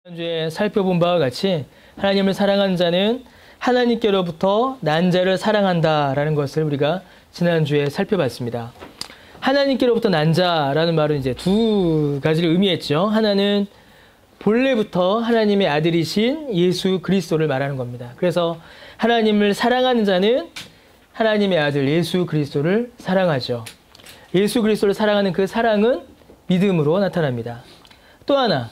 지난주에 살펴본 바와 같이 하나님을 사랑하는 자는 하나님께로부터 난 자를 사랑한다라는 것을 우리가 지난주에 살펴봤습니다. 하나님께로부터 난 자라는 말은 이제 두 가지를 의미했죠. 하나는 본래부터 하나님의 아들이신 예수 그리스도를 말하는 겁니다. 그래서 하나님을 사랑하는 자는 하나님의 아들 예수 그리스도를 사랑하죠. 예수 그리스도를 사랑하는 그 사랑은 믿음으로 나타납니다. 또 하나,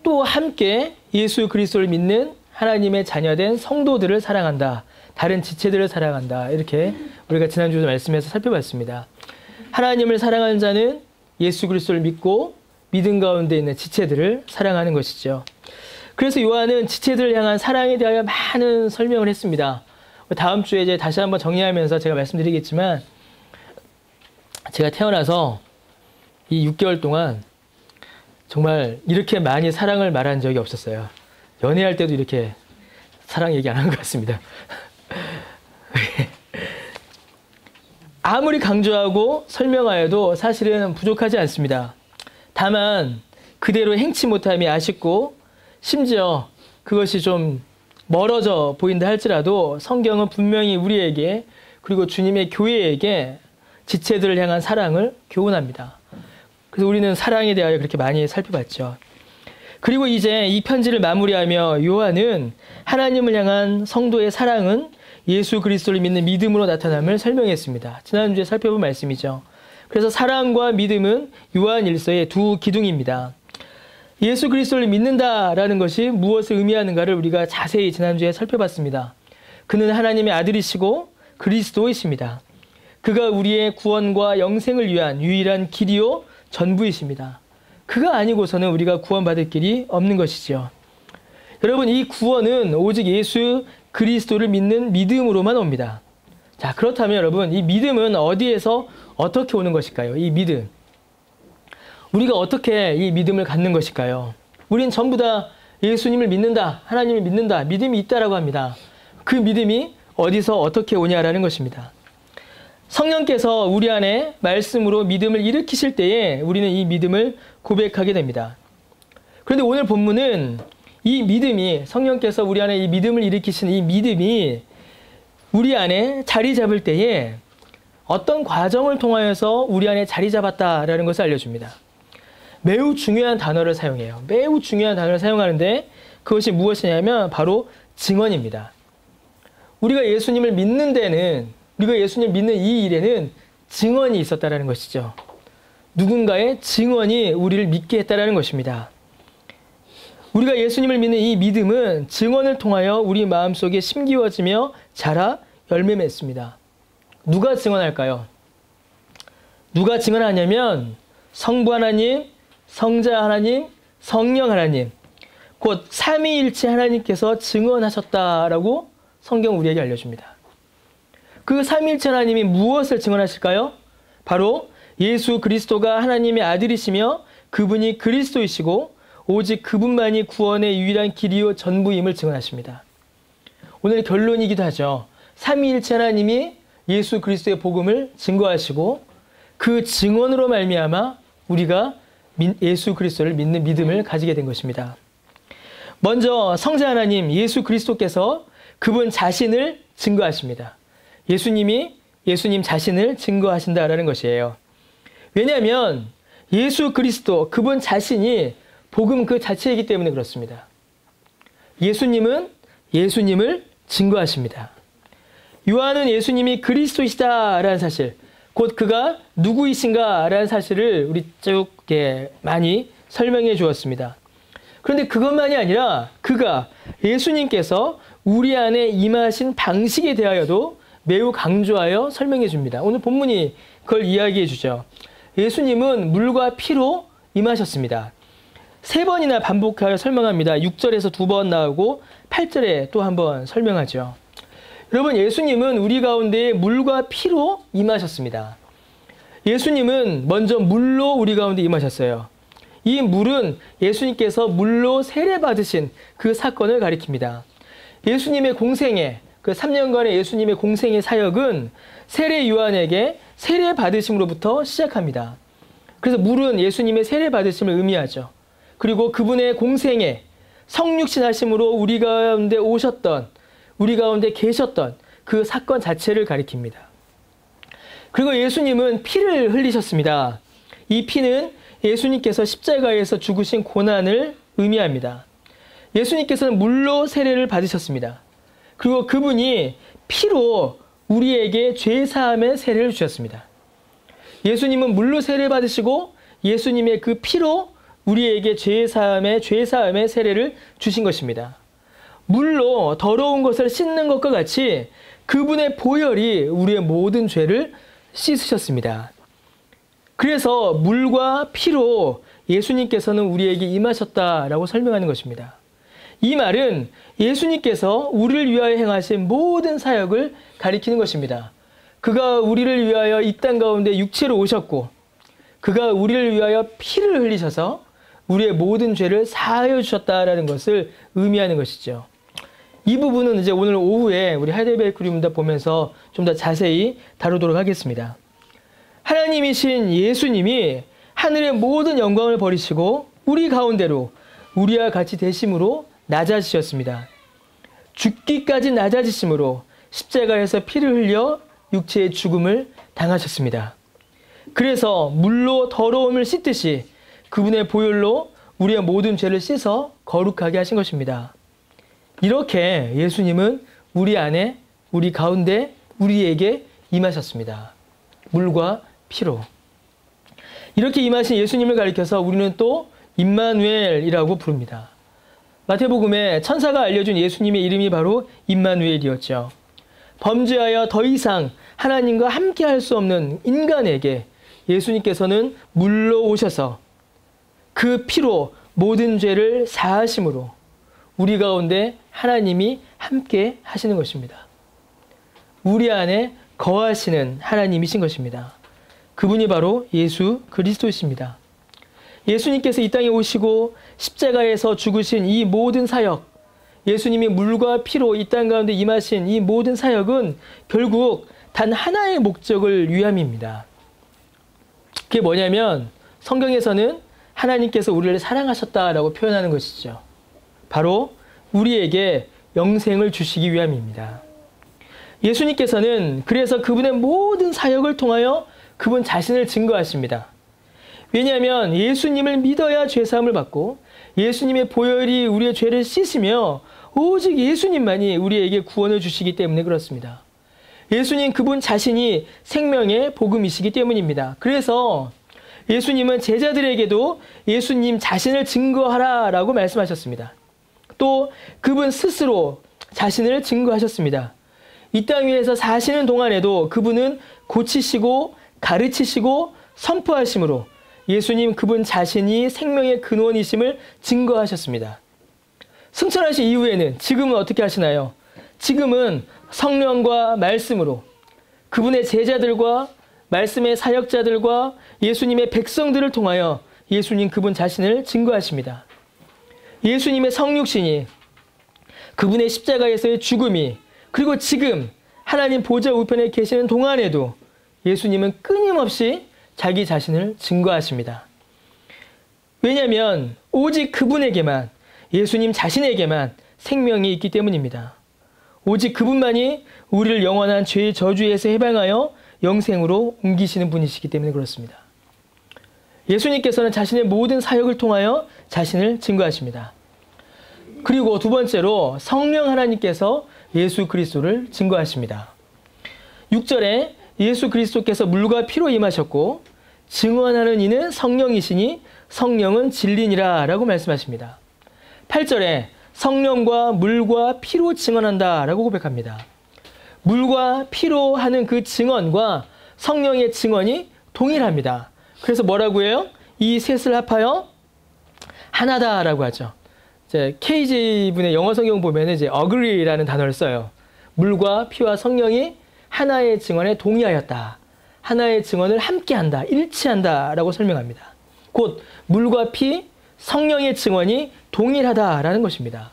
또 함께 예수 그리스도를 믿는 하나님의 자녀된 성도들을 사랑한다. 다른 지체들을 사랑한다. 이렇게 우리가 지난주 말씀에서 살펴봤습니다. 하나님을 사랑하는 자는 예수 그리스도를 믿고 믿음 가운데 있는 지체들을 사랑하는 것이죠. 그래서 요한은 지체들을 향한 사랑에 대하여 많은 설명을 했습니다. 다음 주에 이제 다시 한번 정리하면서 제가 말씀드리겠지만, 제가 태어나서 이 6개월 동안 정말 이렇게 많이 사랑을 말한 적이 없었어요. 연애할 때도 이렇게 사랑 얘기 안 한 것 같습니다. 아무리 강조하고 설명하여도 사실은 부족하지 않습니다. 다만 그대로 행치 못함이 아쉽고 심지어 그것이 좀 멀어져 보인다 할지라도 성경은 분명히 우리에게 그리고 주님의 교회에게 지체들을 향한 사랑을 교훈합니다. 그래서 우리는 사랑에 대하여 그렇게 많이 살펴봤죠. 그리고 이제 이 편지를 마무리하며 요한은 하나님을 향한 성도의 사랑은 예수 그리스도를 믿는 믿음으로 나타남을 설명했습니다. 지난주에 살펴본 말씀이죠. 그래서 사랑과 믿음은 요한 일서의 두 기둥입니다. 예수 그리스도를 믿는다라는 것이 무엇을 의미하는가를 우리가 자세히 지난주에 살펴봤습니다. 그는 하나님의 아들이시고 그리스도이십니다. 그가 우리의 구원과 영생을 위한 유일한 길이요 전부이십니다. 그가 아니고서는 우리가 구원받을 길이 없는 것이죠. 여러분, 이 구원은 오직 예수 그리스도를 믿는 믿음으로만 옵니다. 자, 그렇다면 여러분, 이 믿음은 어디에서 어떻게 오는 것일까요? 이 믿음. 우리가 어떻게 이 믿음을 갖는 것일까요? 우린 전부 다 예수님을 믿는다, 하나님을 믿는다, 믿음이 있다라고 합니다. 그 믿음이 어디서 어떻게 오냐라는 것입니다. 성령께서 우리 안에 말씀으로 믿음을 일으키실 때에 우리는 이 믿음을 고백하게 됩니다. 그런데 오늘 본문은 이 믿음이, 성령께서 우리 안에 이 믿음을 일으키신 이 믿음이 우리 안에 자리 잡을 때에 어떤 과정을 통하여서 우리 안에 자리 잡았다라는 것을 알려줍니다. 매우 중요한 단어를 사용해요. 매우 중요한 단어를 사용하는데 그것이 무엇이냐면 바로 증언입니다. 우리가 예수님을 믿는 데는, 우리가 예수님을 믿는 이 일에는 증언이 있었다라는 것이죠. 누군가의 증언이 우리를 믿게 했다라는 것입니다. 우리가 예수님을 믿는 이 믿음은 증언을 통하여 우리 마음속에 심기워지며 자라 열매 맺습니다. 누가 증언할까요? 누가 증언하냐면 성부 하나님, 성자 하나님, 성령 하나님, 곧 삼위일체 하나님께서 증언하셨다라고 성경 우리에게 알려줍니다. 그 삼위일체 하나님이 무엇을 증언하실까요? 바로 예수 그리스도가 하나님의 아들이시며 그분이 그리스도이시고 오직 그분만이 구원의 유일한 길이요 전부임을 증언하십니다. 오늘 결론이기도 하죠. 삼위일체 하나님이 예수 그리스도의 복음을 증거하시고 그 증언으로 말미암아 우리가 예수 그리스도를 믿는 믿음을 가지게 된 것입니다. 먼저 성자 하나님 예수 그리스도께서 그분 자신을 증거하십니다. 예수님이 예수님 자신을 증거하신다라는 것이에요. 왜냐하면 예수 그리스도 그분 자신이 복음 그 자체이기 때문에 그렇습니다. 예수님은 예수님을 증거하십니다. 요한은 예수님이 그리스도이시다라는 사실, 곧 그가 누구이신가라는 사실을 우리 쭉 많이 설명해 주었습니다. 그런데 그것만이 아니라 그가 예수님께서 우리 안에 임하신 방식에 대하여도 매우 강조하여 설명해 줍니다. 오늘 본문이 그걸 이야기해 주죠. 예수님은 물과 피로 임하셨습니다. 3번이나 반복하여 설명합니다. 6절에서 2번 나오고 8절에 또 한 번 설명하죠. 여러분, 예수님은 우리 가운데 물과 피로 임하셨습니다. 예수님은 먼저 물로 우리 가운데 임하셨어요. 이 물은 예수님께서 물로 세례받으신 그 사건을 가리킵니다. 예수님의 공생애, 그 3년간의 예수님의 공생의 사역은 세례 요한에게 세례받으심으로부터 시작합니다. 그래서 물은 예수님의 세례받으심을 의미하죠. 그리고 그분의 공생애, 성육신 하심으로 우리 가운데 오셨던, 우리 가운데 계셨던 그 사건 자체를 가리킵니다. 그리고 예수님은 피를 흘리셨습니다. 이 피는 예수님께서 십자가에서 죽으신 고난을 의미합니다. 예수님께서는 물로 세례를 받으셨습니다. 그리고 그분이 피로 우리에게 죄사함의 세례를 주셨습니다. 예수님은 물로 세례 받으시고 예수님의 그 피로 우리에게 죄사함의 세례를 주신 것입니다. 물로 더러운 것을 씻는 것과 같이 그분의 보혈이 우리의 모든 죄를 씻으셨습니다. 그래서 물과 피로 예수님께서는 우리에게 임하셨다라고 설명하는 것입니다. 이 말은 예수님께서 우리를 위하여 행하신 모든 사역을 가리키는 것입니다. 그가 우리를 위하여 이 땅 가운데 육체로 오셨고 그가 우리를 위하여 피를 흘리셔서 우리의 모든 죄를 사하여 주셨다라는 것을 의미하는 것이죠. 이 부분은 이제 오늘 오후에 우리 하이델베르크 문답 보면서 좀 더 자세히 다루도록 하겠습니다. 하나님이신 예수님이 하늘의 모든 영광을 버리시고 우리 가운데로 우리와 같이 되심으로 낮아지셨습니다. 죽기까지 낮아지심으로 십자가에서 피를 흘려 육체의 죽음을 당하셨습니다. 그래서 물로 더러움을 씻듯이 그분의 보혈로 우리의 모든 죄를 씻어 거룩하게 하신 것입니다. 이렇게 예수님은 우리 안에, 우리 가운데, 우리에게 임하셨습니다. 물과 피로. 이렇게 임하신 예수님을 가리켜서 우리는 또 임마누엘이라고 부릅니다. 마태복음에 천사가 알려준 예수님의 이름이 바로 임마누엘이었죠. 범죄하여 더 이상 하나님과 함께 할 수 없는 인간에게 예수님께서는 물로 오셔서 그 피로 모든 죄를 사하심으로 우리 가운데 하나님이 함께 하시는 것입니다. 우리 안에 거하시는 하나님이신 것입니다. 그분이 바로 예수 그리스도이십니다. 예수님께서 이 땅에 오시고 십자가에서 죽으신 이 모든 사역, 예수님이 물과 피로 이 땅 가운데 임하신 이 모든 사역은 결국 단 하나의 목적을 위함입니다. 그게 뭐냐면 성경에서는 하나님께서 우리를 사랑하셨다라고 표현하는 것이죠. 바로 우리에게 영생을 주시기 위함입니다. 예수님께서는 그래서 그분의 모든 사역을 통하여 그분 자신을 증거하십니다. 왜냐하면 예수님을 믿어야 죄사함을 받고 예수님의 보혈이 우리의 죄를 씻으며 오직 예수님만이 우리에게 구원을 주시기 때문에 그렇습니다. 예수님 그분 자신이 생명의 복음이시기 때문입니다. 그래서 예수님은 제자들에게도 예수님 자신을 증거하라라고 말씀하셨습니다. 또 그분 스스로 자신을 증거하셨습니다. 이 땅 위에서 사시는 동안에도 그분은 고치시고 가르치시고 선포하심으로 예수님 그분 자신이 생명의 근원이심을 증거하셨습니다. 승천하신 이후에는 지금은 어떻게 하시나요? 지금은 성령과 말씀으로 그분의 제자들과 말씀의 사역자들과 예수님의 백성들을 통하여 예수님 그분 자신을 증거하십니다. 예수님의 성육신이, 그분의 십자가에서의 죽음이, 그리고 지금 하나님 보좌 우편에 계시는 동안에도 예수님은 끊임없이 자기 자신을 증거하십니다. 왜냐하면 오직 그분에게만, 예수님 자신에게만 생명이 있기 때문입니다. 오직 그분만이 우리를 영원한 죄의 저주에서 해방하여 영생으로 옮기시는 분이시기 때문에 그렇습니다. 예수님께서는 자신의 모든 사역을 통하여 자신을 증거하십니다. 그리고 두 번째로 성령 하나님께서 예수 그리스도를 증거하십니다. 6절에 예수 그리스도께서 물과 피로 임하셨고 증언하는 이는 성령이시니 성령은 진리니라 라고 말씀하십니다. 8절에 성령과 물과 피로 증언한다 라고 고백합니다. 물과 피로 하는 그 증언과 성령의 증언이 동일합니다. 그래서 뭐라고 해요? 이 셋을 합하여 하나다라고 하죠. 이제 KJ분의 영어 성경 보면 이제 agree라는 단어를 써요. 물과 피와 성령이 하나의 증언에 동의하였다. 하나의 증언을 함께한다. 일치한다라고 설명합니다. 곧 물과 피, 성령의 증언이 동일하다라는 것입니다.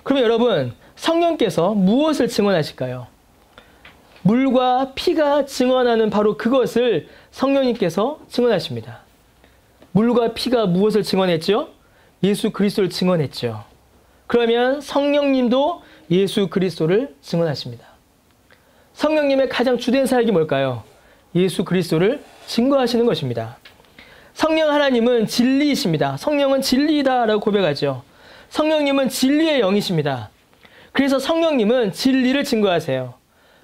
그러면 여러분, 성령께서 무엇을 증언하실까요? 물과 피가 증언하는 바로 그것을 성령님께서 증언하십니다. 물과 피가 무엇을 증언했죠? 예수 그리스도를 증언했죠. 그러면 성령님도 예수 그리스도를 증언하십니다. 성령님의 가장 주된 사역이 뭘까요? 예수 그리스도를 증거하시는 것입니다. 성령 하나님은 진리이십니다. 성령은 진리이다라고 고백하죠. 성령님은 진리의 영이십니다. 그래서 성령님은 진리를 증거하세요.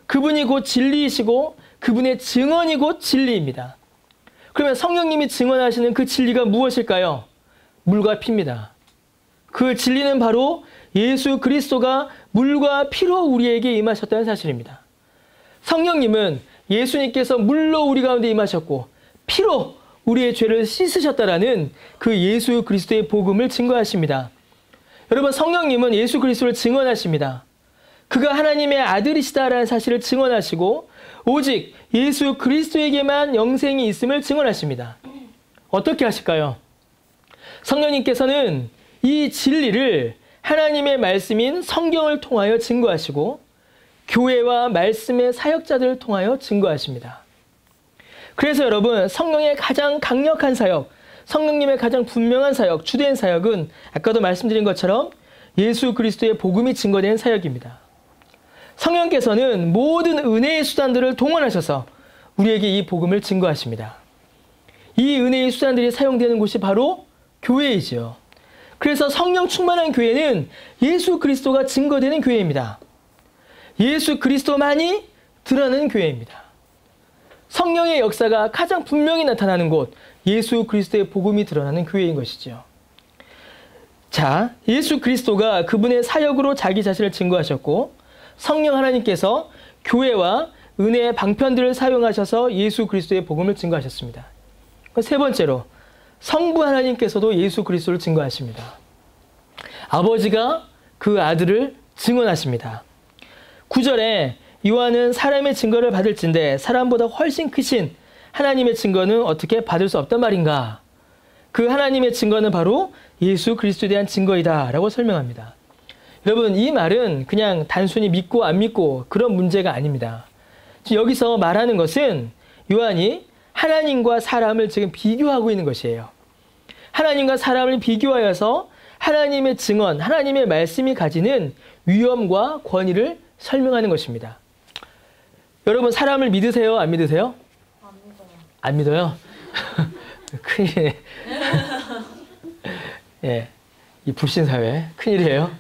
그분이 곧 진리이시고 그분의 증언이 곧 진리입니다. 그러면 성령님이 증언하시는 그 진리가 무엇일까요? 물과 피입니다. 그 진리는 바로 예수 그리스도가 물과 피로 우리에게 임하셨다는 사실입니다. 성령님은 예수님께서 물로 우리 가운데 임하셨고 피로 우리의 죄를 씻으셨다라는 그 예수 그리스도의 복음을 증거하십니다. 여러분, 성령님은 예수 그리스도를 증언하십니다. 그가 하나님의 아들이시다라는 사실을 증언하시고 오직 예수 그리스도에게만 영생이 있음을 증언하십니다. 어떻게 하실까요? 성령님께서는 이 진리를 하나님의 말씀인 성경을 통하여 증거하시고 교회와 말씀의 사역자들을 통하여 증거하십니다. 그래서 여러분, 성령의 가장 강력한 사역, 성령님의 가장 분명한 사역, 주된 사역은 아까도 말씀드린 것처럼 예수 그리스도의 복음이 증거되는 사역입니다. 성령께서는 모든 은혜의 수단들을 동원하셔서 우리에게 이 복음을 증거하십니다. 이 은혜의 수단들이 사용되는 곳이 바로 교회이지요. 그래서 성령 충만한 교회는 예수 그리스도가 증거되는 교회입니다. 예수 그리스도만이 드러나는 교회입니다. 성령의 역사가 가장 분명히 나타나는 곳, 예수 그리스도의 복음이 드러나는 교회인 것이죠. 자, 예수 그리스도가 그분의 사역으로 자기 자신을 증거하셨고 성령 하나님께서 교회와 은혜의 방편들을 사용하셔서 예수 그리스도의 복음을 증거하셨습니다. 세 번째로 성부 하나님께서도 예수 그리스도를 증거하십니다. 아버지가 그 아들을 증언하십니다. 9절에 요한은 사람의 증거를 받을진대 사람보다 훨씬 크신 하나님의 증거는 어떻게 받을 수 없단 말인가? 그 하나님의 증거는 바로 예수 그리스도에 대한 증거이다 라고 설명합니다. 여러분, 이 말은 그냥 단순히 믿고 안 믿고 그런 문제가 아닙니다. 지금 여기서 말하는 것은 요한이 하나님과 사람을 지금 비교하고 있는 것이에요. 하나님과 사람을 비교하여서 하나님의 증언, 하나님의 말씀이 가지는 위엄과 권위를 설명하는 것입니다. 여러분, 사람을 믿으세요? 안 믿으세요? 안 믿어요. 큰일이네. 예, 이 불신사회 큰일이에요.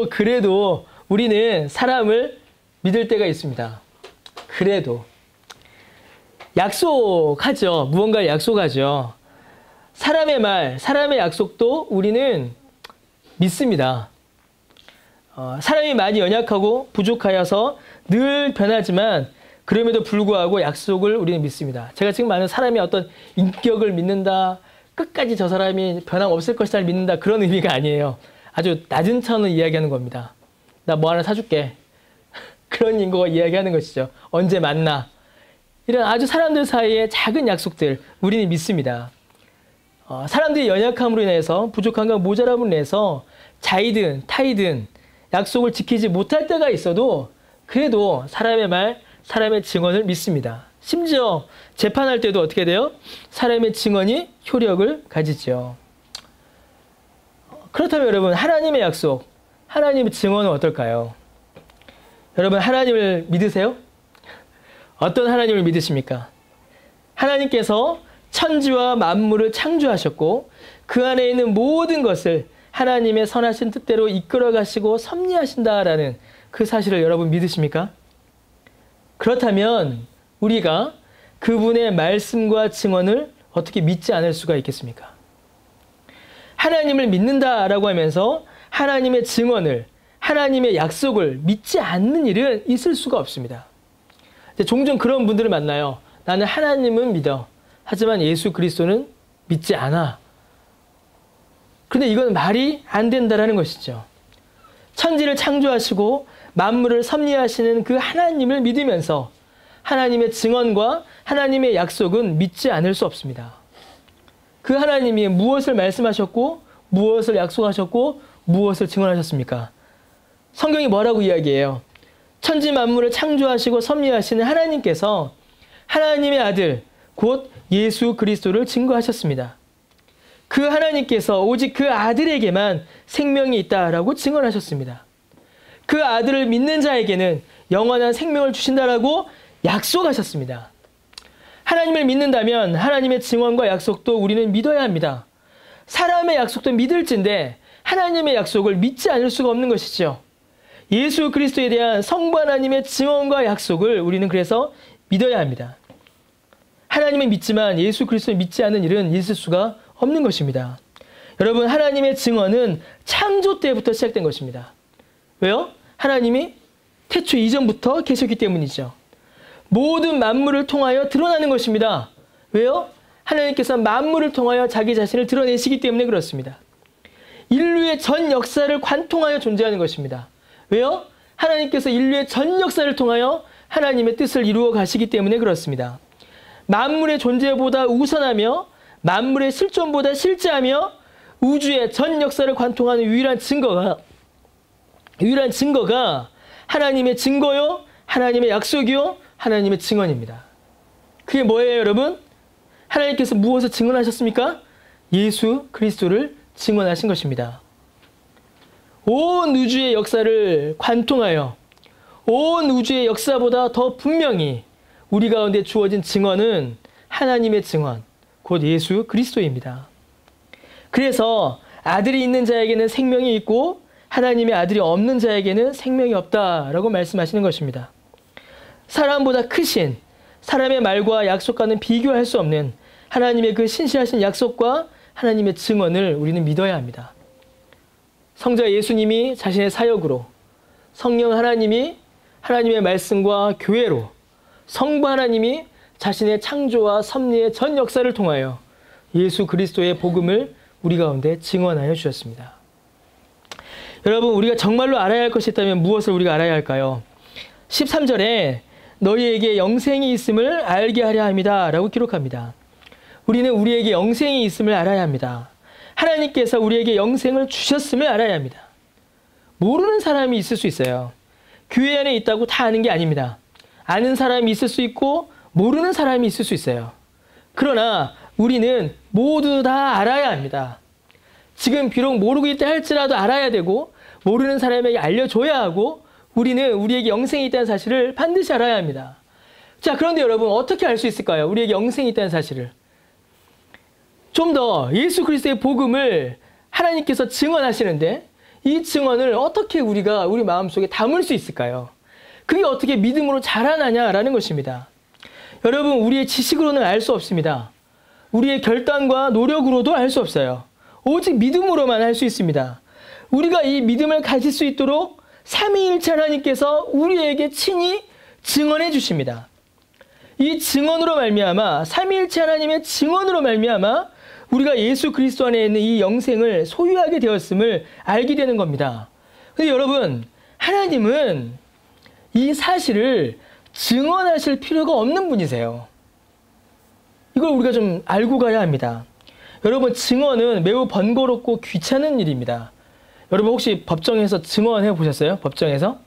그래도 우리는 사람을 믿을 때가 있습니다. 그래도 약속하죠. 무언가를 약속하죠. 사람의 말, 사람의 약속도 우리는 믿습니다. 사람이 많이 연약하고 부족하여서 늘 변하지만 그럼에도 불구하고 약속을 우리는 믿습니다. 제가 지금 많은 사람의 어떤 인격을 믿는다, 끝까지 저 사람이 변함없을 것이다 믿는다, 그런 의미가 아니에요. 아주 낮은 차원을 이야기하는 겁니다. 나 뭐 하나 사줄게. 그런 인거가 이야기하는 것이죠. 언제 만나. 이런 아주 사람들 사이의 작은 약속들 우리는 믿습니다. 사람들이 연약함으로 인해서 부족함과 모자람으로 인해서 자이든 타이든 약속을 지키지 못할 때가 있어도 그래도 사람의 말, 사람의 증언을 믿습니다. 심지어 재판할 때도 어떻게 돼요? 사람의 증언이 효력을 가지죠. 그렇다면 여러분, 하나님의 약속, 하나님의 증언은 어떨까요? 여러분, 하나님을 믿으세요? 어떤 하나님을 믿으십니까? 하나님께서 천지와 만물을 창조하셨고 그 안에 있는 모든 것을 하나님의 선하신 뜻대로 이끌어 가시고 섭리하신다라는 그 사실을 여러분 믿으십니까? 그렇다면 우리가 그분의 말씀과 증언을 어떻게 믿지 않을 수가 있겠습니까? 하나님을 믿는다라고 하면서 하나님의 증언을, 하나님의 약속을 믿지 않는 일은 있을 수가 없습니다. 종종 그런 분들을 만나요. 나는 하나님은 믿어. 하지만 예수 그리스도는 믿지 않아. 근데 이건 말이 안 된다라는 것이죠. 천지를 창조하시고 만물을 섭리하시는 그 하나님을 믿으면서 하나님의 증언과 하나님의 약속은 믿지 않을 수 없습니다. 그 하나님이 무엇을 말씀하셨고 무엇을 약속하셨고 무엇을 증언하셨습니까? 성경이 뭐라고 이야기해요? 천지 만물을 창조하시고 섭리하시는 하나님께서 하나님의 아들 곧 예수 그리스도를 증거하셨습니다. 그 하나님께서 오직 그 아들에게만 생명이 있다라고 증언하셨습니다. 그 아들을 믿는 자에게는 영원한 생명을 주신다라고 약속하셨습니다. 하나님을 믿는다면 하나님의 증언과 약속도 우리는 믿어야 합니다. 사람의 약속도 믿을진데 하나님의 약속을 믿지 않을 수가 없는 것이죠. 예수 그리스도에 대한 성부 하나님의 증언과 약속을 우리는 그래서 믿어야 합니다. 하나님을 믿지만 예수 그리스도를 믿지 않는 일은 있을 수가 없는 것입니다. 여러분, 하나님의 증언은 창조 때부터 시작된 것입니다. 왜요? 하나님이 태초 이전부터 계셨기 때문이죠. 모든 만물을 통하여 드러나는 것입니다. 왜요? 하나님께서 만물을 통하여 자기 자신을 드러내시기 때문에 그렇습니다. 인류의 전 역사를 관통하여 존재하는 것입니다. 왜요? 하나님께서 인류의 전 역사를 통하여 하나님의 뜻을 이루어 가시기 때문에 그렇습니다. 만물의 존재보다 우선하며 만물의 실존보다 실제하며 우주의 전 역사를 관통하는 유일한 증거가 하나님의 증거요, 하나님의 약속이요, 하나님의 증언입니다. 그게 뭐예요, 여러분? 하나님께서 무엇을 증언하셨습니까? 예수 그리스도를 증언하신 것입니다. 온 우주의 역사를 관통하여 온 우주의 역사보다 더 분명히 우리 가운데 주어진 증언은 하나님의 증언, 곧 예수 그리스도입니다. 그래서 아들이 있는 자에게는 생명이 있고 하나님의 아들이 없는 자에게는 생명이 없다라고 말씀하시는 것입니다. 사람보다 크신, 사람의 말과 약속과는 비교할 수 없는 하나님의 그 신실하신 약속과 하나님의 증언을 우리는 믿어야 합니다. 성자 예수님이 자신의 사역으로, 성령 하나님이 하나님의 말씀과 교회로, 성부 하나님이 자신의 창조와 섭리의 전 역사를 통하여 예수 그리스도의 복음을 우리 가운데 증언하여 주셨습니다. 여러분, 우리가 정말로 알아야 할 것이 있다면 무엇을 우리가 알아야 할까요? 13절에 너희에게 영생이 있음을 알게 하려 합니다 라고 기록합니다. 우리는 우리에게 영생이 있음을 알아야 합니다. 하나님께서 우리에게 영생을 주셨음을 알아야 합니다. 모르는 사람이 있을 수 있어요. 교회 안에 있다고 다 아는 게 아닙니다. 아는 사람이 있을 수 있고 모르는 사람이 있을 수 있어요. 그러나 우리는 모두 다 알아야 합니다. 지금 비록 모르고 있다 할지라도 알아야 되고 모르는 사람에게 알려줘야 하고 우리는 우리에게 영생이 있다는 사실을 반드시 알아야 합니다. 자, 그런데 여러분, 어떻게 알 수 있을까요? 우리에게 영생이 있다는 사실을. 좀 더 예수 그리스도의 복음을 하나님께서 증언하시는데 이 증언을 어떻게 우리가 우리 마음속에 담을 수 있을까요? 그게 어떻게 믿음으로 자라나냐라는 것입니다. 여러분, 우리의 지식으로는 알 수 없습니다. 우리의 결단과 노력으로도 알 수 없어요. 오직 믿음으로만 할 수 있습니다. 우리가 이 믿음을 가질 수 있도록 삼위일체 하나님께서 우리에게 친히 증언해 주십니다. 이 증언으로 말미암아, 삼위일체 하나님의 증언으로 말미암아 우리가 예수 그리스도 안에 있는 이 영생을 소유하게 되었음을 알게 되는 겁니다. 근데 여러분, 하나님은 이 사실을 증언하실 필요가 없는 분이세요. 이걸 우리가 좀 알고 가야 합니다. 여러분, 증언은 매우 번거롭고 귀찮은 일입니다. 여러분, 혹시 법정에서 증언해 보셨어요? 법정에서?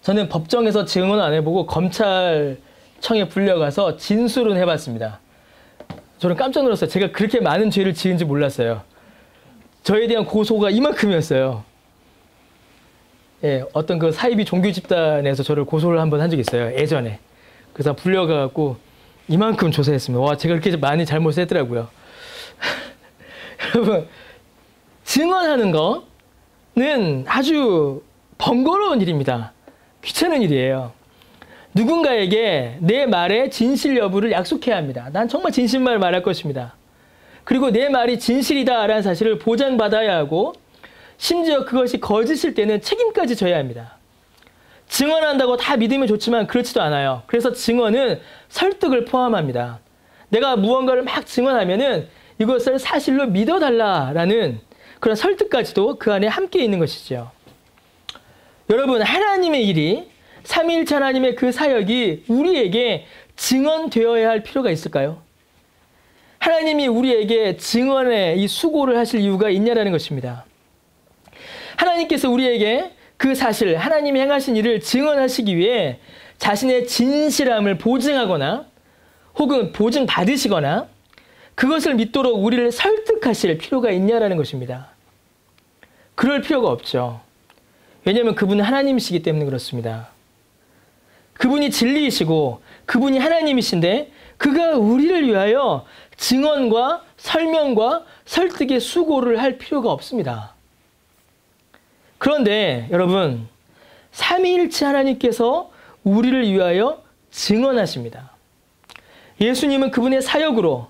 저는 법정에서 증언 안 해보고 검찰청에 불려가서 진술은 해봤습니다. 저는 깜짝 놀랐어요. 제가 그렇게 많은 죄를 지은지 몰랐어요. 저에 대한 고소가 이만큼이었어요. 예, 어떤 그 사이비 종교 집단에서 저를 고소를 한번 한 적이 있어요. 예전에. 그래서 불려가갖고 이만큼 조사했습니다. 와, 제가 그렇게 많이 잘못을 했더라고요. 여러분, 증언하는 거는 아주 번거로운 일입니다. 귀찮은 일이에요. 누군가에게 내 말의 진실 여부를 약속해야 합니다. 난 정말 진실만 말할 것입니다. 그리고 내 말이 진실이다라는 사실을 보장받아야 하고 심지어 그것이 거짓일 때는 책임까지 져야 합니다. 증언한다고 다 믿으면 좋지만 그렇지도 않아요. 그래서 증언은 설득을 포함합니다. 내가 무언가를 막 증언하면은 이것을 사실로 믿어달라라는 그런 설득까지도 그 안에 함께 있는 것이죠. 여러분, 하나님의 일이, 삼위일체 하나님의 그 사역이 우리에게 증언되어야 할 필요가 있을까요? 하나님이 우리에게 증언의 이 수고를 하실 이유가 있냐라는 것입니다. 하나님께서 우리에게 그 사실, 하나님이 행하신 일을 증언하시기 위해 자신의 진실함을 보증하거나 혹은 보증받으시거나 그것을 믿도록 우리를 설득하실 필요가 있냐라는 것입니다. 그럴 필요가 없죠. 왜냐하면 그분은 하나님이시기 때문에 그렇습니다. 그분이 진리이시고 그분이 하나님이신데 그가 우리를 위하여 증언과 설명과 설득의 수고를 할 필요가 없습니다. 그런데 여러분, 삼위일체 하나님께서 우리를 위하여 증언하십니다. 예수님은 그분의 사역으로,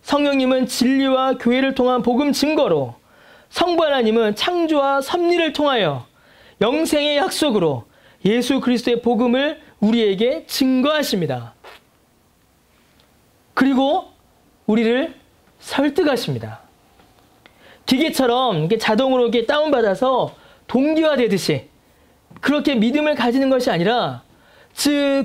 성령님은 진리와 교회를 통한 복음 증거로, 성부 하나님은 창조와 섭리를 통하여 영생의 약속으로 예수 그리스도의 복음을 우리에게 증거하십니다. 그리고 우리를 설득하십니다. 기계처럼 자동으로 다운받아서 동기화되듯이 그렇게 믿음을 가지는 것이 아니라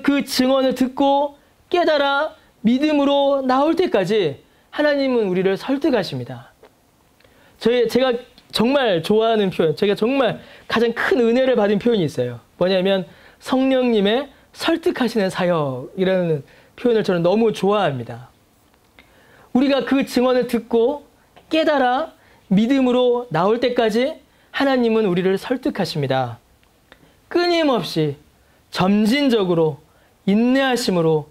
그 증언을 듣고 깨달아 믿음으로 나올 때까지 하나님은 우리를 설득하십니다. 제가 정말 좋아하는 표현, 제가 정말 가장 큰 은혜를 받은 표현이 있어요. 뭐냐면 성령님의 설득하시는 사역이라는 표현을 저는 너무 좋아합니다. 우리가 그 증언을 듣고 깨달아 믿음으로 나올 때까지 하나님은 우리를 설득하십니다. 끊임없이 점진적으로 인내하심으로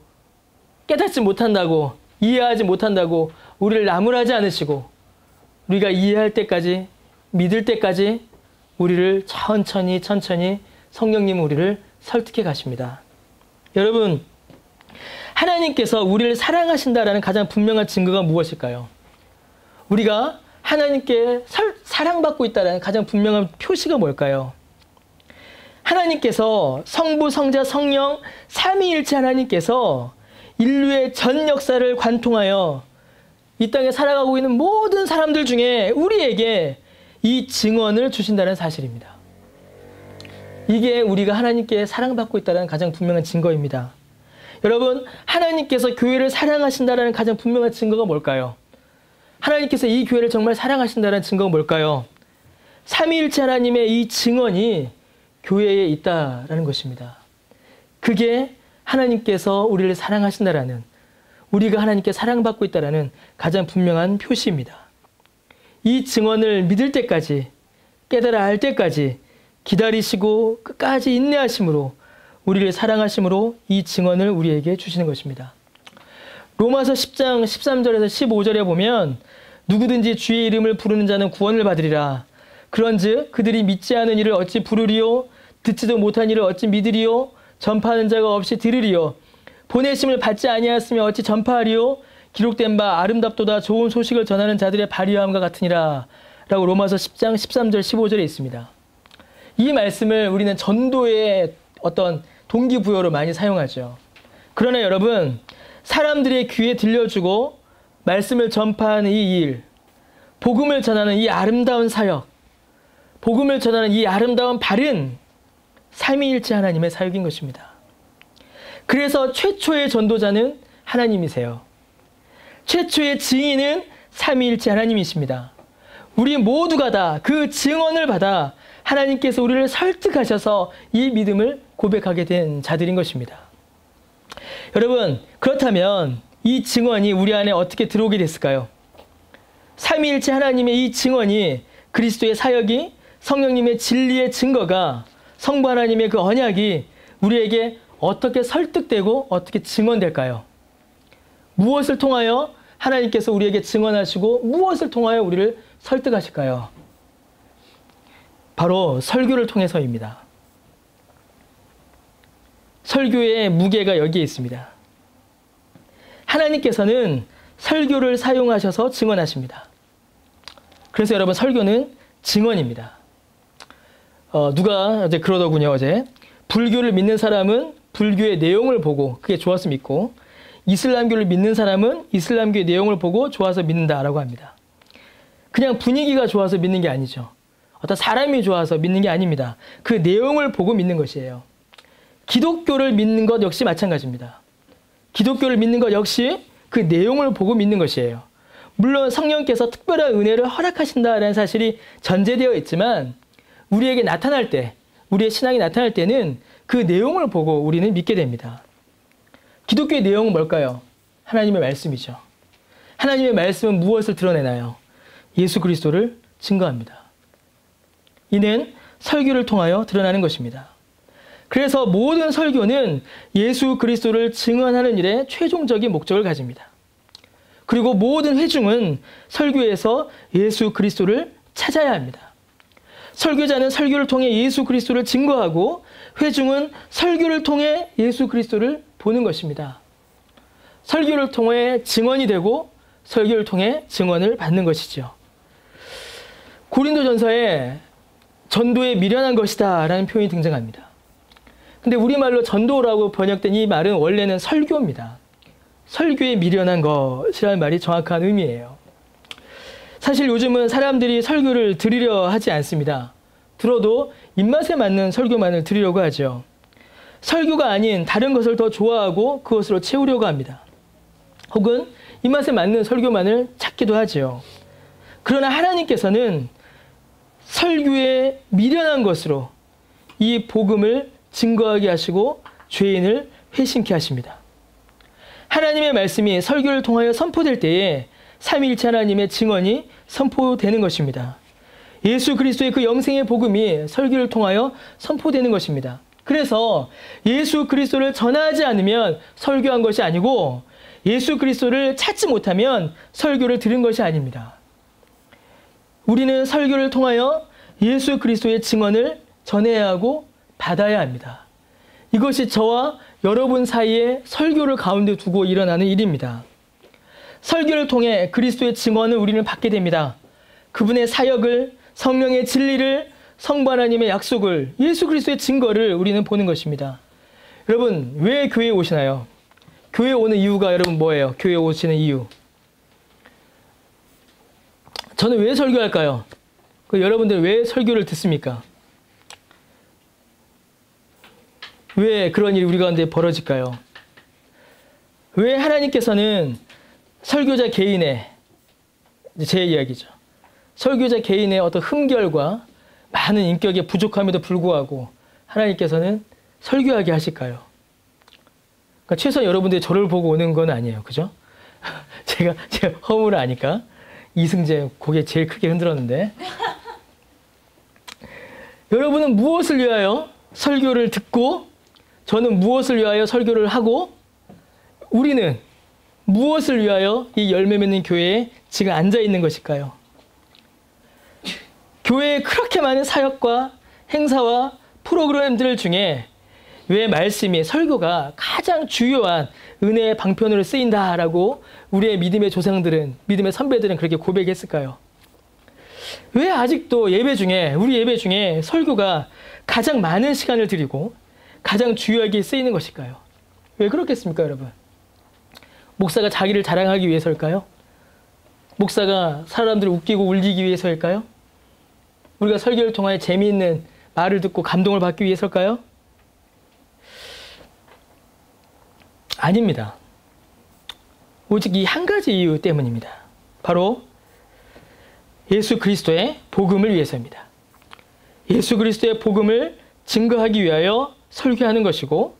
깨닫지 못한다고, 이해하지 못한다고 우리를 나무라지 않으시고 우리가 이해할 때까지, 믿을 때까지 우리를 천천히 성령님은 우리를 설득해 가십니다. 여러분, 하나님께서 우리를 사랑하신다라는 가장 분명한 증거가 무엇일까요? 우리가 하나님께 사랑받고 있다는 가장 분명한 표시가 뭘까요? 하나님께서 성부, 성자, 성령, 삼위일체 하나님께서 인류의 전 역사를 관통하여 이 땅에 살아가고 있는 모든 사람들 중에 우리에게 이 증언을 주신다는 사실입니다. 이게 우리가 하나님께 사랑받고 있다는 가장 분명한 증거입니다. 여러분, 하나님께서 교회를 사랑하신다는 가장 분명한 증거가 뭘까요? 하나님께서 이 교회를 정말 사랑하신다는 증거가 뭘까요? 삼위일체 하나님의 이 증언이 교회에 있다라는 것입니다. 그게 하나님께서 우리를 사랑하신다라는, 우리가 하나님께 사랑받고 있다라는 가장 분명한 표시입니다. 이 증언을 믿을 때까지, 깨달아 알 때까지 기다리시고 끝까지 인내하심으로, 우리를 사랑하심으로 이 증언을 우리에게 주시는 것입니다. 로마서 10장 13절에서 15절에 보면 누구든지 주의 이름을 부르는 자는 구원을 받으리라. 그런즉 그들이 믿지 않은 이를 어찌 부르리요? 듣지도 못한 이를 어찌 믿으리요? 전파하는 자가 없이 들으리요? 보내심을 받지 아니하였으며 어찌 전파하리요? 기록된 바 아름답도다 좋은 소식을 전하는 자들의 발휘함과 같으니라. 라고 로마서 10장 13절 15절에 있습니다. 이 말씀을 우리는 전도의 어떤 동기부여로 많이 사용하죠. 그러나 여러분, 사람들의 귀에 들려주고 말씀을 전파하는 이 일, 복음을 전하는 이 아름다운 사역, 복음을 전하는 이 아름다운 발은 삼위일체 하나님의 사역인 것입니다. 그래서 최초의 전도자는 하나님이세요. 최초의 증인은 삼위일체 하나님이십니다. 우리 모두가 다 그 증언을 받아 하나님께서 우리를 설득하셔서 이 믿음을 고백하게 된 자들인 것입니다. 여러분, 그렇다면 이 증언이 우리 안에 어떻게 들어오게 됐을까요? 삼위일체 하나님의 이 증언이, 그리스도의 사역이, 성령님의 진리의 증거가, 성부 하나님의 그 언약이 우리에게 어떻게 설득되고 어떻게 증언될까요? 무엇을 통하여 하나님께서 우리에게 증언하시고 무엇을 통하여 우리를 설득하실까요? 바로 설교를 통해서입니다. 설교의 무게가 여기에 있습니다. 하나님께서는 설교를 사용하셔서 증언하십니다. 그래서 여러분, 설교는 증언입니다. 누가 어제 그러더군요. 어제 불교를 믿는 사람은 불교의 내용을 보고 그게 좋아서 믿고, 이슬람교를 믿는 사람은 이슬람교의 내용을 보고 좋아서 믿는다라고 합니다. 그냥 분위기가 좋아서 믿는 게 아니죠. 어떤 사람이 좋아서 믿는 게 아닙니다. 그 내용을 보고 믿는 것이에요. 기독교를 믿는 것 역시 마찬가지입니다. 기독교를 믿는 것 역시 그 내용을 보고 믿는 것이에요. 물론 성령께서 특별한 은혜를 허락하신다라는 사실이 전제되어 있지만, 우리에게 나타날 때, 우리의 신앙이 나타날 때는 그 내용을 보고 우리는 믿게 됩니다. 기독교의 내용은 뭘까요? 하나님의 말씀이죠. 하나님의 말씀은 무엇을 드러내나요? 예수 그리스도를 증거합니다. 이는 설교를 통하여 드러나는 것입니다. 그래서 모든 설교는 예수 그리스도를 증언하는 일에 최종적인 목적을 가집니다. 그리고 모든 회중은 설교에서 예수 그리스도를 찾아야 합니다. 설교자는 설교를 통해 예수 그리스도를 증거하고 회중은 설교를 통해 예수 그리스도를 보는 것입니다. 설교를 통해 증언이 되고 설교를 통해 증언을 받는 것이죠. 고린도전서에 전도에 미련한 것이다 라는 표현이 등장합니다. 근데 우리말로 전도라고 번역된 이 말은 원래는 설교입니다. 설교에 미련한 것이라는 말이 정확한 의미예요. 사실 요즘은 사람들이 설교를 들으려 하지 않습니다. 들어도 입맛에 맞는 설교만을 들으려고 하죠. 설교가 아닌 다른 것을 더 좋아하고 그것으로 채우려고 합니다. 혹은 입맛에 맞는 설교만을 찾기도 하죠. 그러나 하나님께서는 설교에 미련한 것으로 이 복음을 증거하게 하시고 죄인을 회심케 하십니다. 하나님의 말씀이 설교를 통하여 선포될 때에 삼위일체 하나님의 증언이 선포되는 것입니다. 예수 그리스도의 그 영생의 복음이 설교를 통하여 선포되는 것입니다. 그래서 예수 그리스도를 전하지 않으면 설교한 것이 아니고 예수 그리스도를 찾지 못하면 설교를 들은 것이 아닙니다. 우리는 설교를 통하여 예수 그리스도의 증언을 전해야 하고 받아야 합니다. 이것이 저와 여러분 사이에 설교를 가운데 두고 일어나는 일입니다. 설교를 통해 그리스도의 증언을 우리는 받게 됩니다. 그분의 사역을, 성령의 진리를, 성부 하나님의 약속을, 예수 그리스도의 증거를 우리는 보는 것입니다. 여러분, 왜 교회에 오시나요? 교회에 오는 이유가 여러분 뭐예요? 교회에 오시는 이유. 저는 왜 설교할까요? 여러분들 왜 설교를 듣습니까? 왜 그런 일이 우리 가운데 벌어질까요? 왜 하나님께서는 설교자 개인의, 제 이야기죠. 설교자 개인의 어떤 흠결과 많은 인격의 부족함에도 불구하고 하나님께서는 설교하게 하실까요? 그러니까 최소한 여러분들이 저를 보고 오는 건 아니에요. 그죠? 제가 허물을 아니까 이승재 고개 제일 크게 흔들었는데 여러분은 무엇을 위하여 설교를 듣고 저는 무엇을 위하여 설교를 하고 우리는 무엇을 위하여 이 열매 맺는 교회에 지금 앉아 있는 것일까요? 교회에 그렇게 많은 사역과 행사와 프로그램들 중에 왜 말씀이 설교가 가장 주요한 은혜의 방편으로 쓰인다라고 우리의 믿음의 조상들은, 믿음의 선배들은 그렇게 고백했을까요? 왜 아직도 우리 예배 중에 설교가 가장 많은 시간을 들이고 가장 주요하게 쓰이는 것일까요? 왜 그렇겠습니까, 여러분? 목사가 자기를 자랑하기 위해서일까요? 목사가 사람들을 웃기고 울리기 위해서일까요? 우리가 설교를 통하여 재미있는 말을 듣고 감동을 받기 위해서일까요? 아닙니다. 오직 이 한 가지 이유 때문입니다. 바로 예수 그리스도의 복음을 위해서입니다. 예수 그리스도의 복음을 증거하기 위하여 설교하는 것이고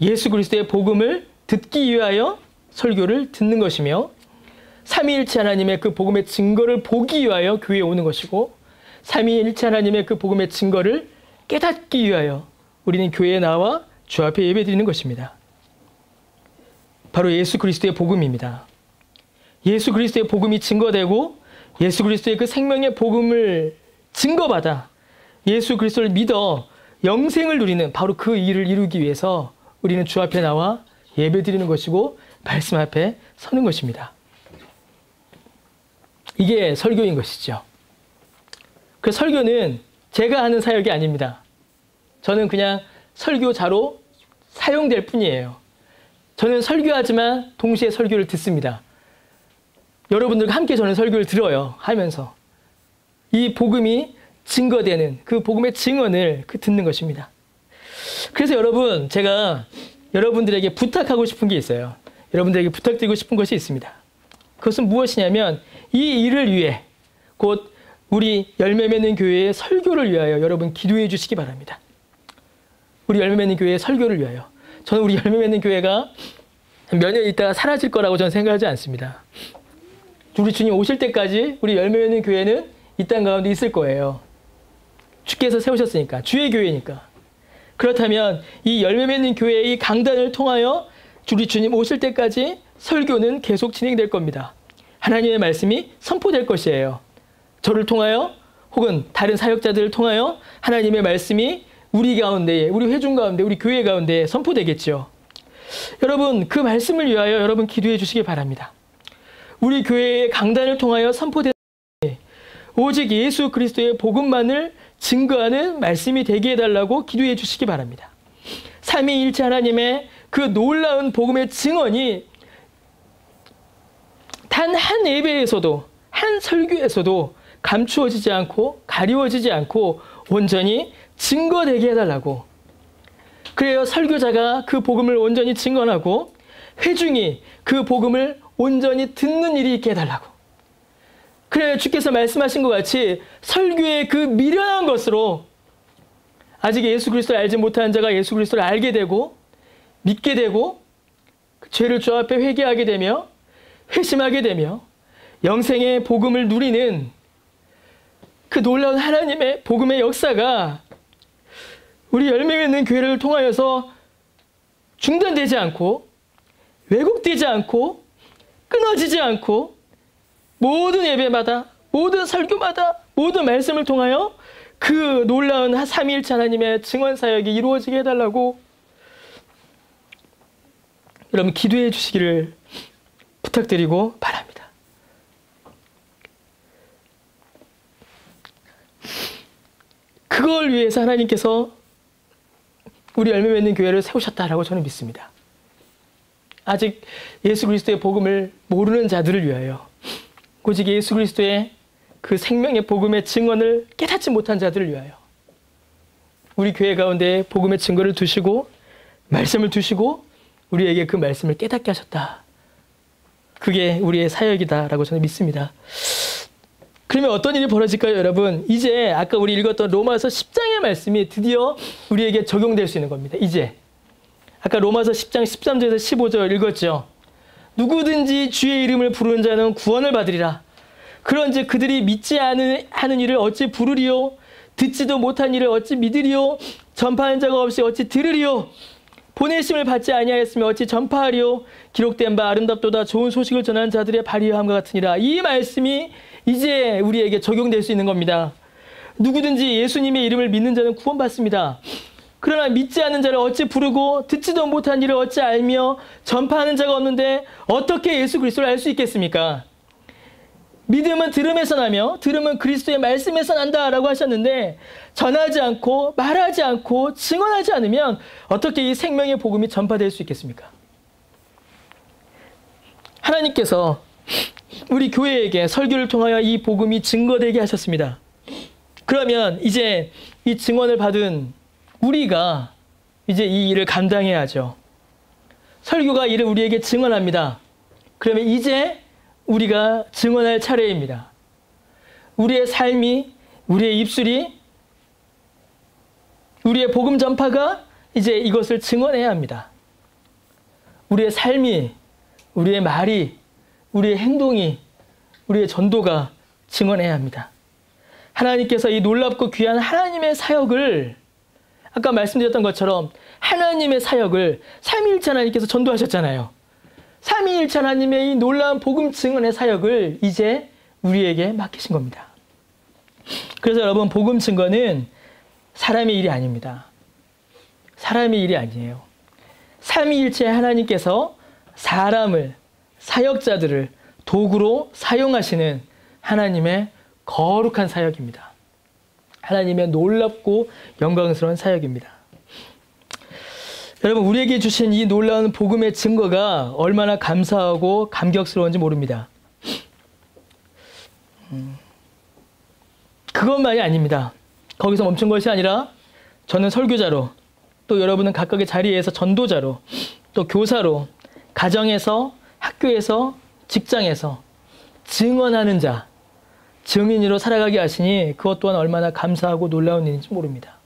예수 그리스도의 복음을 듣기 위하여 설교를 듣는 것이며 삼위일체 하나님의 그 복음의 증거를 보기 위하여 교회에 오는 것이고 삼위일체 하나님의 그 복음의 증거를 깨닫기 위하여 우리는 교회에 나와 주 앞에 예배드리는 것입니다. 바로 예수 그리스도의 복음입니다. 예수 그리스도의 복음이 증거되고 예수 그리스도의 그 생명의 복음을 증거받아 예수 그리스도를 믿어 영생을 누리는 바로 그 일을 이루기 위해서 우리는 주 앞에 나와 예배드리는 것이고 말씀 앞에 서는 것입니다. 이게 설교인 것이죠. 그 설교는 제가 하는 사역이 아닙니다. 저는 그냥 설교자로 사용될 뿐이에요. 저는 설교하지만 동시에 설교를 듣습니다. 여러분들과 함께 저는 설교를 들어요. 하면서 이 복음이 증거되는 그 복음의 증언을 듣는 것입니다. 그래서 여러분, 제가 여러분들에게 부탁하고 싶은 게 있어요. 여러분들에게 부탁드리고 싶은 것이 있습니다. 그것은 무엇이냐면 이 일을 위해 곧 우리 열매 맺는 교회의 설교를 위하여 여러분 기도해 주시기 바랍니다. 우리 열매 맺는 교회의 설교를 위하여. 저는 우리 열매 맺는 교회가 몇 년 있다가 사라질 거라고 저는 생각하지 않습니다. 우리 주님 오실 때까지 우리 열매 맺는 교회는 이 땅 가운데 있을 거예요. 주께서 세우셨으니까. 주의 교회니까. 그렇다면 이 열매 맺는 교회의 강단을 통하여 우리 주님 오실 때까지 설교는 계속 진행될 겁니다. 하나님의 말씀이 선포될 것이에요. 저를 통하여 혹은 다른 사역자들을 통하여 하나님의 말씀이 우리 가운데, 우리 회중 가운데, 우리 교회 가운데 선포되겠죠. 여러분, 그 말씀을 위하여 여러분 기도해 주시기 바랍니다. 우리 교회의 강단을 통하여 선포된 오직 예수 그리스도의 복음만을 증거하는 말씀이 되게 해달라고 기도해 주시기 바랍니다. 삼위일체 하나님의 그 놀라운 복음의 증언이 단 한 예배에서도, 한 설교에서도 감추어지지 않고 가리워지지 않고 온전히 증거되게 해달라고. 그래요, 설교자가 그 복음을 온전히 증언하고 회중이 그 복음을 온전히 듣는 일이 있게 해달라고. 그래요, 주께서 말씀하신 것 같이 설교의 그 미련한 것으로 아직 예수 그리스도를 알지 못한 자가 예수 그리스도를 알게 되고 믿게 되고 죄를 주 앞에 회개하게 되며 회심하게 되며 영생의 복음을 누리는 그 놀라운 하나님의 복음의 역사가 우리 열매 맺는 교회를 통하여서 중단되지 않고 왜곡되지 않고 끊어지지 않고 모든 예배마다, 모든 설교마다, 모든 말씀을 통하여 그 놀라운 삼위일체 하나님의 증언 사역이 이루어지게 해달라고 여러분 기도해 주시기를 부탁드리고 바랍니다. 그걸 위해서 하나님께서 우리 열매 맺는 교회를 세우셨다라고 저는 믿습니다. 아직 예수 그리스도의 복음을 모르는 자들을 위하여, 오직 예수 그리스도의 그 생명의 복음의 증언을 깨닫지 못한 자들을 위하여 우리 교회 가운데 복음의 증거를 두시고 말씀을 두시고 우리에게 그 말씀을 깨닫게 하셨다. 그게 우리의 사역이다라고 저는 믿습니다. 그러면 어떤 일이 벌어질까요, 여러분? 이제 아까 우리 읽었던 로마서 10장의 말씀이 드디어 우리에게 적용될 수 있는 겁니다. 이제 아까 로마서 10장 13절에서 15절 읽었죠. 누구든지 주의 이름을 부르는 자는 구원을 받으리라. 그런즉 그들이 믿지 하는 일을 어찌 부르리요? 듣지도 못한 일을 어찌 믿으리요? 전파하는 자가 없이 어찌 들으리요? 보내심을 받지 아니하였으면 어찌 전파하리요? 기록된 바 아름답도다 좋은 소식을 전하는 자들의 발휘함과 같으니라. 이 말씀이 이제 우리에게 적용될 수 있는 겁니다. 누구든지 예수님의 이름을 믿는 자는 구원받습니다. 그러나 믿지 않는 자를 어찌 부르고 듣지도 못한 일을 어찌 알며 전파하는 자가 없는데 어떻게 예수 그리스도를 알 수 있겠습니까? 믿음은 들음에서 나며 들음은 그리스도의 말씀에서 난다라고 하셨는데 전하지 않고 말하지 않고 증언하지 않으면 어떻게 이 생명의 복음이 전파될 수 있겠습니까? 하나님께서 우리 교회에게 설교를 통하여 이 복음이 증거되게 하셨습니다. 그러면 이제 이 증언을 받은 우리가 이제 이 일을 감당해야죠. 설교가 이를 우리에게 증언합니다. 그러면 이제 우리가 증언할 차례입니다. 우리의 삶이, 우리의 입술이, 우리의 복음 전파가 이제 이것을 증언해야 합니다. 우리의 삶이, 우리의 말이, 우리의 행동이, 우리의 전도가 증언해야 합니다. 하나님께서 이 놀랍고 귀한 하나님의 사역을 아까 말씀드렸던 것처럼 하나님의 사역을 삼위일체 하나님께서 전도하셨잖아요. 삼위일체 하나님의 이 놀라운 복음 증언의 사역을 이제 우리에게 맡기신 겁니다. 그래서 여러분 복음 증거는 사람의 일이 아닙니다. 사람의 일이 아니에요. 삼위일체 하나님께서 사람을, 사역자들을 도구로 사용하시는 하나님의 거룩한 사역입니다. 하나님의 놀랍고 영광스러운 사역입니다. 여러분 우리에게 주신 이 놀라운 복음의 증거가 얼마나 감사하고 감격스러운지 모릅니다. 그것만이 아닙니다. 거기서 멈춘 것이 아니라 저는 설교자로, 또 여러분은 각각의 자리에서 전도자로, 또 교사로, 가정에서, 학교에서, 직장에서 증언하는 자, 증인으로 살아가게 하시니 그것 또한 얼마나 감사하고 놀라운 일인지 모릅니다.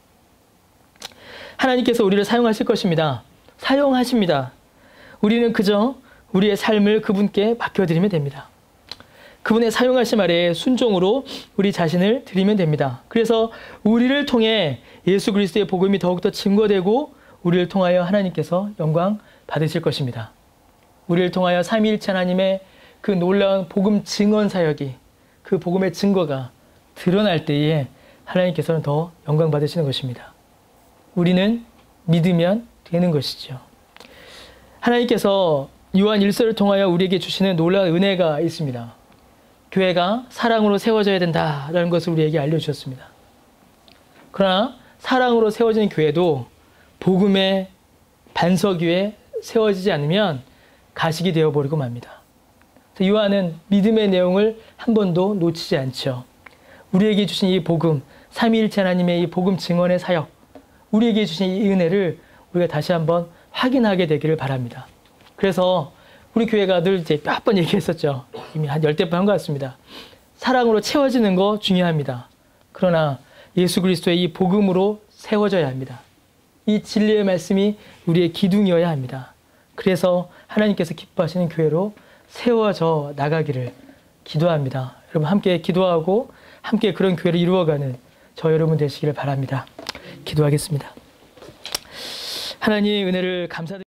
하나님께서 우리를 사용하실 것입니다. 사용하십니다. 우리는 그저 우리의 삶을 그분께 맡겨드리면 됩니다. 그분의 사용하심 아래에 순종으로 우리 자신을 드리면 됩니다. 그래서 우리를 통해 예수 그리스도의 복음이 더욱더 증거되고 우리를 통하여 하나님께서 영광 받으실 것입니다. 우리를 통하여 삼위일체 하나님의 그 놀라운 복음 증언 사역이, 그 복음의 증거가 드러날 때에 하나님께서는 더 영광 받으시는 것입니다. 우리는 믿으면 되는 것이죠. 하나님께서 요한 1서를 통하여 우리에게 주시는 놀라운 은혜가 있습니다. 교회가 사랑으로 세워져야 된다라는 것을 우리에게 알려주셨습니다. 그러나 사랑으로 세워진 교회도 복음의 반석 위에 세워지지 않으면 가식이 되어버리고 맙니다. 요한은 믿음의 내용을 한 번도 놓치지 않죠. 우리에게 주신 이 복음, 삼위일체 하나님의 이 복음 증언의 사역, 우리에게 주신 이 은혜를 우리가 다시 한번 확인하게 되기를 바랍니다. 그래서 우리 교회가 늘 이제 몇 번 얘기했었죠. 이미 한 10대 번 한 것 같습니다. 사랑으로 채워지는 거 중요합니다. 그러나 예수 그리스도의 이 복음으로 세워져야 합니다. 이 진리의 말씀이 우리의 기둥이어야 합니다. 그래서 하나님께서 기뻐하시는 교회로 세워져 나가기를 기도합니다. 여러분 함께 기도하고 함께 그런 교회를 이루어가는 저 여러분 되시기를 바랍니다. 기도하겠습니다. 하나님 은혜를 감사드립니다.